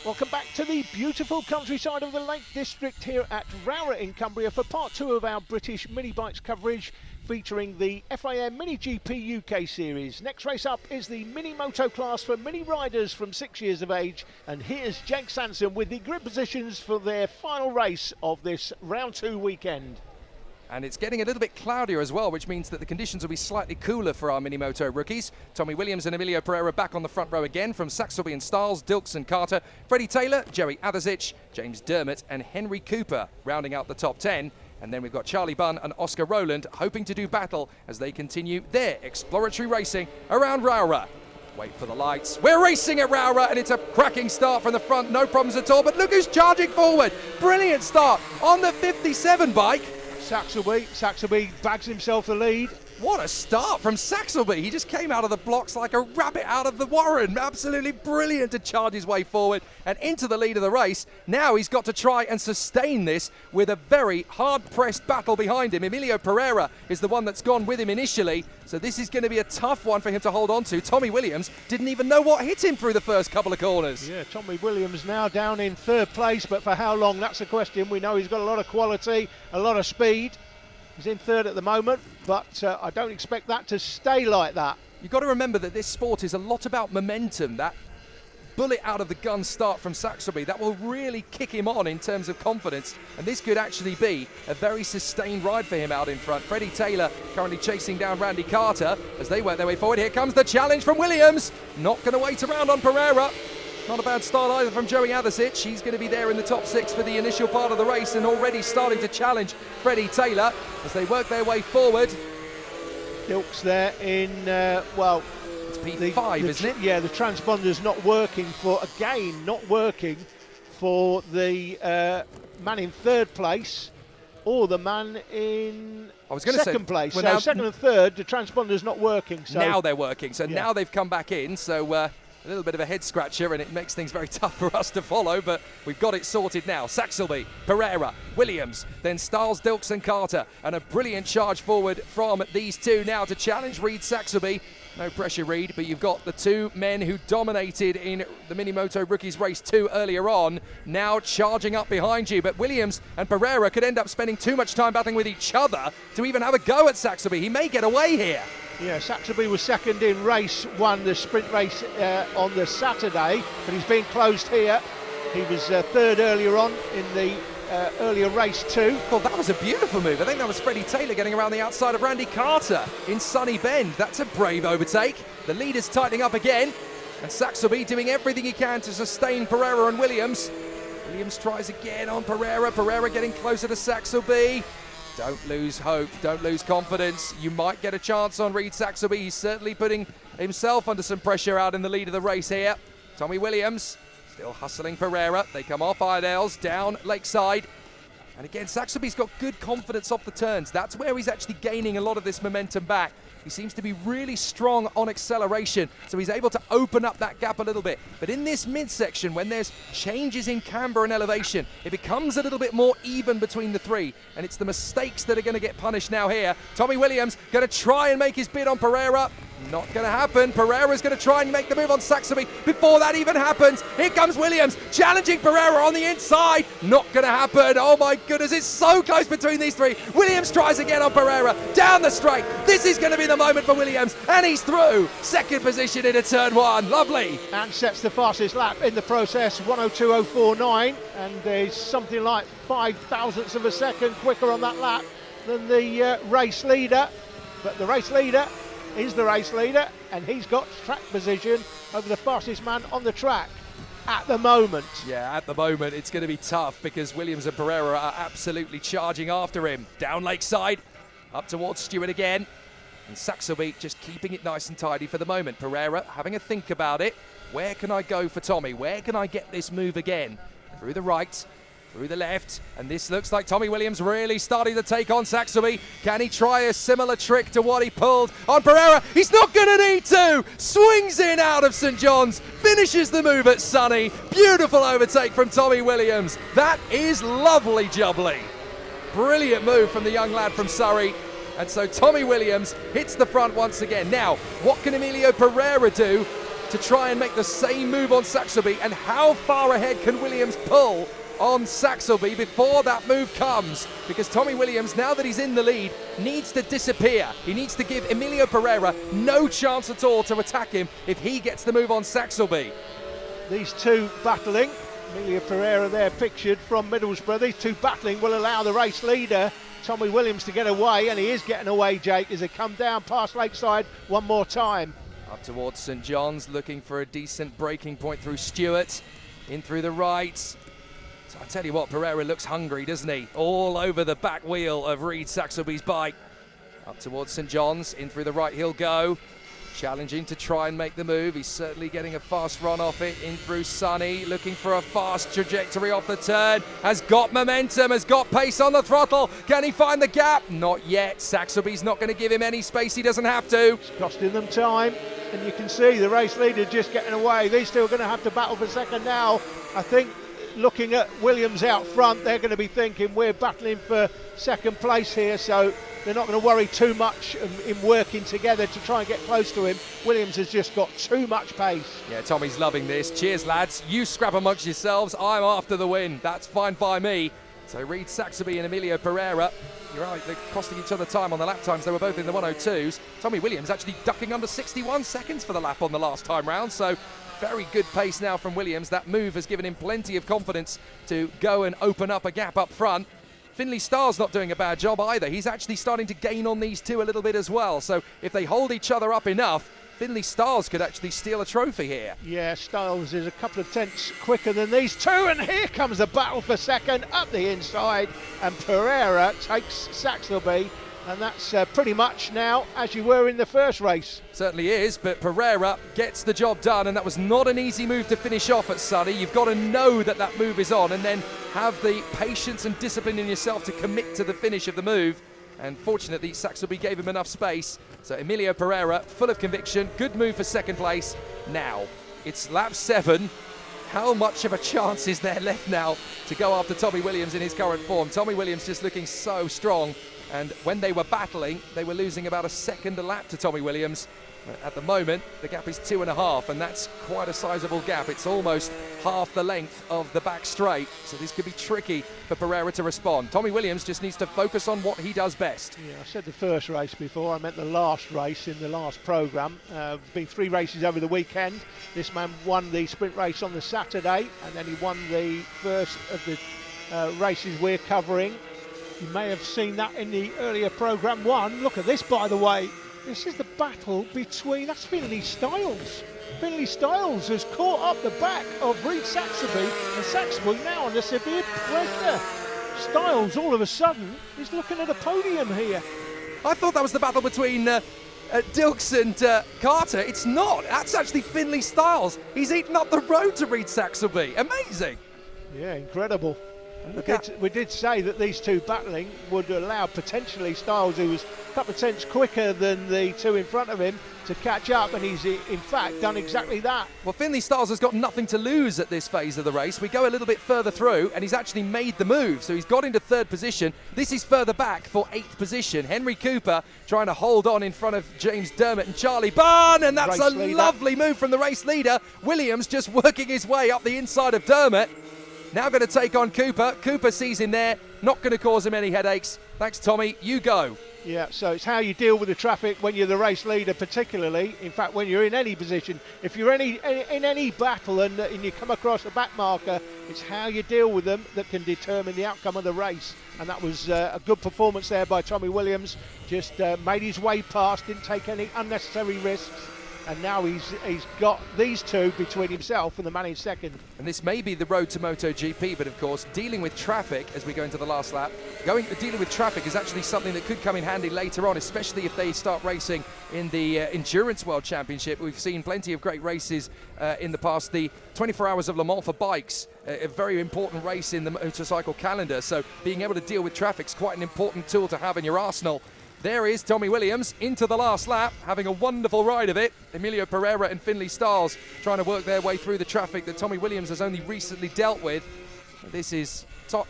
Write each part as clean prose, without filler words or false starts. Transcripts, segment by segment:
Welcome back to the beautiful countryside of the Lake District here at Rowrah in Cumbria for part 2 of our British Minibikes coverage featuring the FIM Mini GP UK series. Next race up is the Minimoto class for mini riders from 6 years of age, and here's Jake Sanson with the grid positions for their final race of this round 2 weekend. And it's getting a little bit cloudier as well, which means that the conditions will be slightly cooler for our Minimoto rookies. Tommy Williams and Emilio Pereira back on the front row again from Saxelby and Stiles, Dilks and Carter, Freddie Taylor, Jerry Adasic, James Dermott and Henry Cooper rounding out the top 10. And then we've got Charlie Bunn and Oscar Rowland hoping to do battle as they continue their exploratory racing around Rowrah. Wait for the lights. We're racing at Rowrah, and it's a cracking start from the front, no problems at all. But look who's charging forward. Brilliant start on the 57 bike. Saxelby bags himself the lead. What a start from Saxelby. He just came out of the blocks like a rabbit out of the warren. Absolutely brilliant to charge his way forward and into the lead of the race. Now he's got to try and sustain this with a very hard-pressed battle behind him. Emilio Pereira is the one that's gone with him initially, so this is going to be a tough one for him to hold on to. Tommy Williams didn't even know what hit him through the first couple of corners. Yeah, Tommy Williams now down in 3rd place, but for how long, that's the question. We know he's got a lot of quality, a lot of speed. He's in 3rd at the moment, but I don't expect that to stay like that. You've got to remember that this sport is a lot about momentum. That bullet out of the gun start from Saxelby, that will really kick him on in terms of confidence, and this could actually be a very sustained ride for him out in front. Freddie Taylor currently chasing down Randy Carter as they work their way forward. Here comes the challenge from Williams. Not going to wait around on Pereira. Not a bad start either from Joey Adasic. He's going to be there in the top 6 for the initial part of the race and already starting to challenge Freddie Taylor as they work their way forward. Dilks there in, it's P5, isn't it? Yeah, the transponder's not working for the man in 3rd place or the man in second place. Well, so now, 2nd and 3rd, the transponder's not working. So now they're working, so yeah. Now they've come back in, so a little bit of a head scratcher, and it makes things very tough for us to follow, but we've got it sorted now. Saxelby, Pereira, Williams, then Stiles, Dilks and Carter, and a brilliant charge forward from these two now to challenge Reed Saxelby. No pressure, Reed, but you've got the two men who dominated in the Minimoto Rookies Race 2 earlier on, now charging up behind you. But Williams and Pereira could end up spending too much time battling with each other to even have a go at Saxelby. He may get away here. Yeah, Saxelby was 2nd in race 1, the sprint race on the Saturday, but he's been closed here. He was 3rd earlier on in the earlier race 2. Well, that was a beautiful move. I think that was Freddie Taylor getting around the outside of Randy Carter in Sunny Bend. That's a brave overtake. The lead is tightening up again, and Saxelby doing everything he can to sustain Pereira and Williams. Williams tries again on Pereira. Pereira getting closer to Saxelby. Don't lose hope, don't lose confidence. You might get a chance on Reed Saxelby. He's certainly putting himself under some pressure out in the lead of the race here. Tommy Williams still hustling Pereira. They come off Iredale's down Lakeside. And again, Saxelby's got good confidence off the turns. That's where he's actually gaining a lot of this momentum back. He seems to be really strong on acceleration, so he's able to open up that gap a little bit. But in this midsection, when there's changes in camber and elevation, it becomes a little bit more even between the three, and it's the mistakes that are going to get punished now here. Tommy Williams going to try and make his bid on Pereira. Not going to happen. Pereira's going to try and make the move on Saxelby before that even happens. Here comes Williams challenging Pereira on the inside. Not going to happen. Oh my goodness, it's so close between these three. Williams tries again on Pereira down the straight. This is going to be the moment for Williams, and he's through. 2nd position into turn 1. Lovely. And sets the fastest lap in the process, 1:02.049, and there's something like 0.005 of a second quicker on that lap than the race leader. But the race leader is the race leader, and he's got track position over the fastest man on the track at the moment. Yeah, at the moment it's going to be tough because Williams and Pereira are absolutely charging after him. Down Lakeside, up towards Stewart again, and Saxelby just keeping it nice and tidy for the moment. Pereira having a think about it. Where can I go for Tommy? Where can I get this move again? Through the right, through the left, and this looks like Tommy Williams really starting to take on Saxelby. Can he try a similar trick to what he pulled on Pereira? He's not going to need to! Swings in out of St John's, finishes the move at Sunny. Beautiful overtake from Tommy Williams. That is lovely jubbly. Brilliant move from the young lad from Surrey. And so Tommy Williams hits the front once again. Now, what can Emilio Pereira do to try and make the same move on Saxelby, and how far ahead can Williams pull on Saxelby before that move comes? Because Tommy Williams, now that he's in the lead, needs to disappear. He needs to give Emilio Pereira no chance at all to attack him if he gets the move on Saxelby. These two battling, Emilio Pereira there pictured from Middlesbrough, these two battling will allow the race leader, Tommy Williams, to get away, and he is getting away, Jake, as they come down past Lakeside one more time. Up towards St John's, looking for a decent breaking point through Stewart, in through the right. So I tell you what, Pereira looks hungry, doesn't he? All over the back wheel of Reed Saxelby's bike. Up towards St John's, in through the right he'll go. Challenging to try and make the move. He's certainly getting a fast run off it. In through Sunny, looking for a fast trajectory off the turn. Has got momentum, has got pace on the throttle. Can he find the gap? Not yet. Saxelby's not going to give him any space. He doesn't have to. It's costing them time, and you can see the race leader just getting away. These two are going to have to battle for second now. I think looking at Williams out front, they're going to be thinking we're battling for second place here, so they're not going to worry too much in working together to try and get close to him. Williams has just got too much pace. Yeah, Tommy's loving this. Cheers, lads. You scrap amongst yourselves. I'm after the win. That's fine by me. So Reed Saxelby and Emilio Pereira, you're right, they're costing each other time on the lap times. They were both in the 102s. Tommy Williams actually ducking under 61 seconds for the lap on the last time round. So very good pace now from Williams. That move has given him plenty of confidence to go and open up a gap up front. Finley Starr's not doing a bad job either. He's actually starting to gain on these two a little bit as well. So if they hold each other up enough, Finley Starr's could actually steal a trophy here. Yeah, Styles is a couple of tenths quicker than these two, and here comes the battle for second up the inside, and Pereira takes Saxelby, and that's pretty much now as you were in the first race. Certainly is, but Pereira gets the job done, and that was not an easy move to finish off at Sunny. You've got to know that that move is on, and then have the patience and discipline in yourself to commit to the finish of the move. And fortunately, Saxelby gave him enough space. So Emilio Pereira, full of conviction, good move for second place. Now, it's lap 7. How much of a chance is there left now to go after Tommy Williams in his current form? Tommy Williams just looking so strong. And when they were battling, they were losing about a second a lap to Tommy Williams. At the moment, the gap is 2.5, and that's quite a sizable gap. It's almost half the length of the back straight, so this could be tricky for Pereira to respond. Tommy Williams just needs to focus on what he does best. Yeah, I said the first race before, I meant the last race in the last programme. Been 3 races over the weekend. This man won the sprint race on the Saturday, and then he won the first of the races we're covering. You may have seen that in the earlier programme 1. Look at this, by the way. This is the battle between, that's Finley Styles. Finley Styles has caught up the back of Reed Saxelby, and Saxelby now under severe pressure. Styles all of a sudden is looking at a podium here. I thought that was the battle between Dilks and Carter. It's not. That's actually Finley Styles. He's eaten up the road to Reed Saxelby. Amazing. Yeah, incredible. We did say that these two battling would allow potentially Styles, who was a couple of tenths quicker than the two in front of him, to catch up, and he's in fact done exactly that. Well, Finley Styles has got nothing to lose at this phase of the race. We go a little bit further through, and he's actually made the move, so he's got into 3rd position. This is further back for 8th position. Henry Cooper trying to hold on in front of James Dermott and Charlie Bunn, and that's a lovely move from the race leader. Williams just working his way up the inside of Dermott. Now going to take on Cooper. Cooper sees him there, not going to cause him any headaches. Thanks, Tommy. You go. Yeah, so it's how you deal with the traffic when you're the race leader, particularly. In fact, when you're in any position, if you're in any battle and you come across a back marker, it's how you deal with them that can determine the outcome of the race. And that was a good performance there by Tommy Williams. Just made his way past, didn't take any unnecessary risks. And now he's got these two between himself and the man in second. And this may be the road to MotoGP, but of course, dealing with traffic as we go into the last lap, dealing with traffic is actually something that could come in handy later on, especially if they start racing in the Endurance World Championship. We've seen plenty of great races in the past. The 24 Hours of Le Mans for bikes, a very important race in the motorcycle calendar. So being able to deal with traffic is quite an important tool to have in your arsenal. There is Tommy Williams into the last lap, having a wonderful ride of it. Emilio Pereira and Finley Styles trying to work their way through the traffic that Tommy Williams has only recently dealt with. This is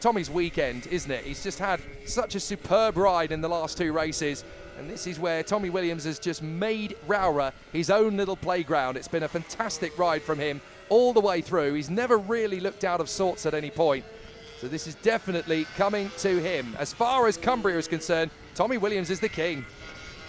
Tommy's weekend, isn't it? He's just had such a superb ride in the last 2 races. And this is where Tommy Williams has just made Rowrah his own little playground. It's been a fantastic ride from him all the way through. He's never really looked out of sorts at any point. So this is definitely coming to him. As far as Cumbria is concerned, Tommy Williams is the king.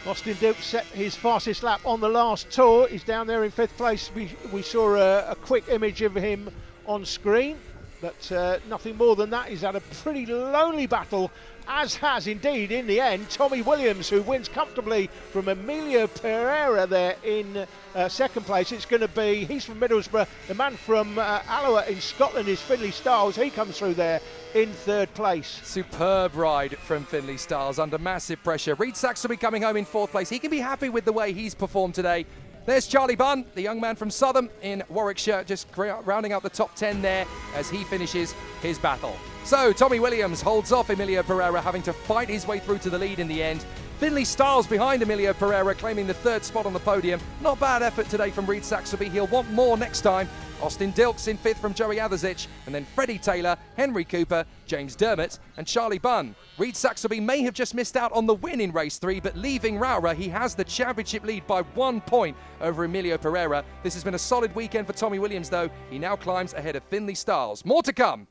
Austin Dilks set his fastest lap on the last tour. He's down there in 5th place. We saw a quick image of him on screen, but nothing more than that. He's had a pretty lonely battle, as has indeed in the end Tommy Williams, who wins comfortably from Emilio Pereira there in 2nd place. It's going to be, he's from Middlesbrough, the man from Alloa in Scotland is Finlay Stiles. He comes through there in 3rd place. Superb ride from Finlay Stiles under massive pressure. Reid Saxelby coming home in 4th place. He can be happy with the way he's performed today. There's Charlie Bunn, the young man from Southam in Warwickshire, just rounding out the top 10 there as he finishes his battle. So Tommy Williams holds off Emilio Pereira, having to fight his way through to the lead in the end. Finlay Stiles behind Emilio Pereira, claiming the 3rd spot on the podium. Not bad effort today from Reid Saxelby. He'll want more next time. Austin Dilks in 5th from Joey Atherzic, and then Freddie Taylor, Henry Cooper, James Dermott and Charlie Bunn. Reid Saxelby may have just missed out on the win in race 3, but leaving Rowrah, he has the championship lead by 1 point over Emilio Pereira. This has been a solid weekend for Tommy Williams though. He now climbs ahead of Finlay Stiles. More to come.